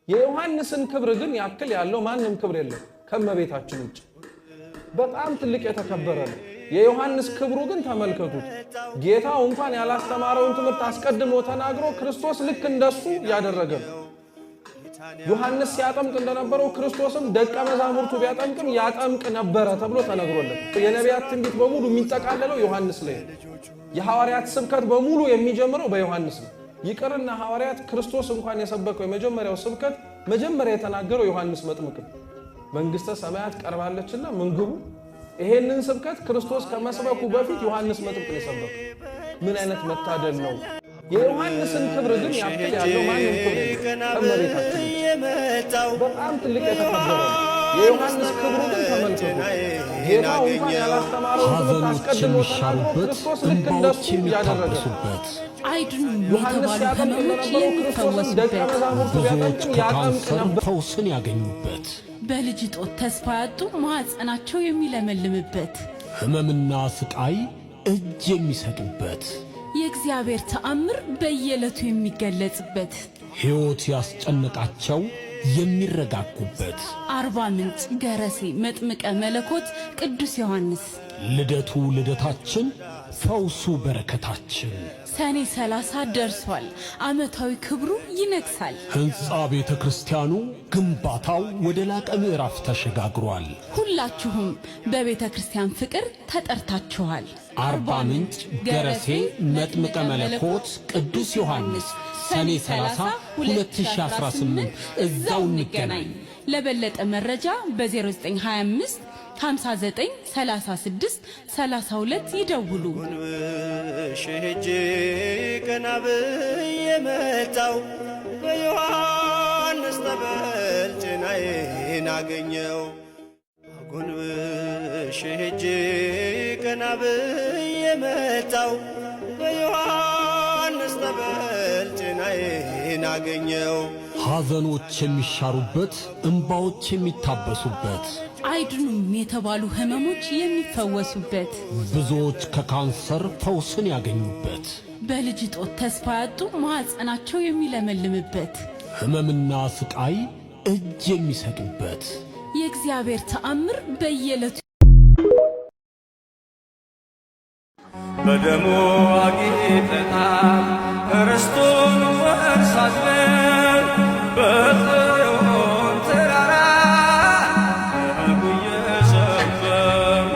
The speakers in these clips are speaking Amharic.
የዮሐንስን ክብር ግን ያክል ያለው ማንም ክብር የለም ከመቤታችን ውጭ። በጣም ትልቅ የተከበረ ነው። የዮሐንስ ክብሩ ግን ተመልከቱት። ጌታው እንኳን ያላስተማረውን ትምህርት አስቀድሞ ተናግሮ ክርስቶስ ልክ እንደሱ ያደረገ ነው። ዮሐንስ ሲያጠምቅ እንደነበረው ክርስቶስም ደቀ መዛሙርቱ ቢያጠምቅም ያጠምቅ ነበረ ተብሎ ተነግሮለት። የነቢያት ትንቢት በሙሉ የሚጠቃለለው ዮሐንስ ላይ ነው። የሐዋርያት ስብከት በሙሉ የሚጀምረው በዮሐንስ ነው። ይቅርና ሐዋርያት ክርስቶስ እንኳን የሰበከው የመጀመሪያው ስብከት መጀመሪያ የተናገረው ዮሐንስ መጥምቅ ነው። መንግስተ ሰማያት ቀርባለችና ምን ግቡ። ይሄንን ስብከት ክርስቶስ ከመስበኩ በፊት ዮሐንስ መጥምቅ የሰበከው ምን አይነት መታደል ነው! የዮሐንስን ክብር ግን ያክል ያለው ማንም ክብር የለም ከመቤታችን ውጭ። በጣም ትልቅ የተከበረ ነው። የዮሐንስ ክብሩ ግን ተመልከቱ። ጌታው እንኳን ያላስተማረውን ትምህርት አስቀድሞ ተናግሮ ክርስቶስ ልክ እንደሱ ያደረገ አይድኑም የተባሉ ህመሞች የሚፈወሱበት፣ ብዙዎች ከካንሰር ፈውስን ያገኙበት፣ በልጅ ጦት ተስፋ ያጡ ማዕፀናቸው የሚለመልምበት፣ ህመምና ስቃይ እጅ የሚሰጡበት፣ የእግዚአብሔር ተአምር በየዕለቱ የሚገለጽበት፣ ሕይወት ያስጨነቃቸው የሚረጋጉበት፣ አርባ ምንጭ ገረሴ መጥምቀ መለኮት ቅዱስ ዮሐንስ ልደቱ ልደታችን፣ ፈውሱ በረከታችን። ሰኔ 30 ደርሷል። ዓመታዊ ክብሩ ይነግሳል። ሕንፃ ቤተ ክርስቲያኑ ግንባታው ወደ ላቀ ምዕራፍ ተሸጋግሯል። ሁላችሁም በቤተ ክርስቲያን ፍቅር ተጠርታችኋል። አርባ ምንጭ ገረሴ መጥምቀ መለኮት ቅዱስ ዮሐንስ ሰኔ 30 2018 እዛው እንገናኝ። ለበለጠ መረጃ በ0925 59 36 32 ይደውሉ። ሸጄ ቀናብ የመጣው በዮሐንስ ተበልጭናዬን አገኘው። ጎንብሼ ሄጄ ቀናብ የመጣው በዮሐንስ ተበልጭናዬን አገኘው። ሐዘኖች የሚሻሩበት፣ እንባዎች የሚታበሱበት፣ አይድኑም የተባሉ ህመሞች የሚፈወሱበት፣ ብዙዎች ከካንሰር ፈውስን ያገኙበት፣ በልጅ ጦት ተስፋ ያጡ ማዕፀናቸው የሚለመልምበት፣ ህመምና ስቃይ እጅ የሚሰጡበት፣ የእግዚአብሔር ተአምር በየዕለቱ በደሙ አጊጠናል ርስቱን ወርሳለን በጽዮን ተራራ በበጉ እየዘመሩ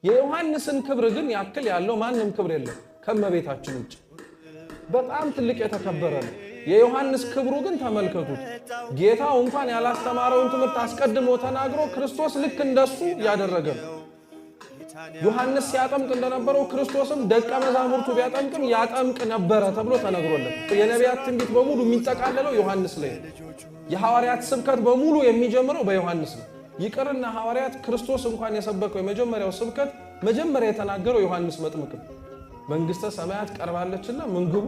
የዮሐንስን ክብር ግን ያክል ያለው ማንም ክብር የለም ከመቤታችን ውጭ። በጣም ትልቅ የተከበረ ነው። የዮሐንስ ክብሩ ግን ተመልከቱት። ጌታው እንኳን ያላስተማረውን ትምህርት አስቀድሞ ተናግሮ ክርስቶስ ልክ እንደሱ ያደረገ ነው። ዮሐንስ ሲያጠምቅ እንደነበረው ክርስቶስም ደቀ መዛሙርቱ ቢያጠምቅም ያጠምቅ ነበረ ተብሎ ተነግሮለት። የነቢያት ትንቢት በሙሉ የሚጠቃለለው ዮሐንስ ላይ ነው። የሐዋርያት ስብከት በሙሉ የሚጀምረው በዮሐንስ ነው። ይቅርና ሐዋርያት ክርስቶስ እንኳን የሰበከው የመጀመሪያው ስብከት መጀመሪያ የተናገረው ዮሐንስ መጥምቅ ነው። መንግስተ ሰማያት ቀርባለችና ምን ግቡ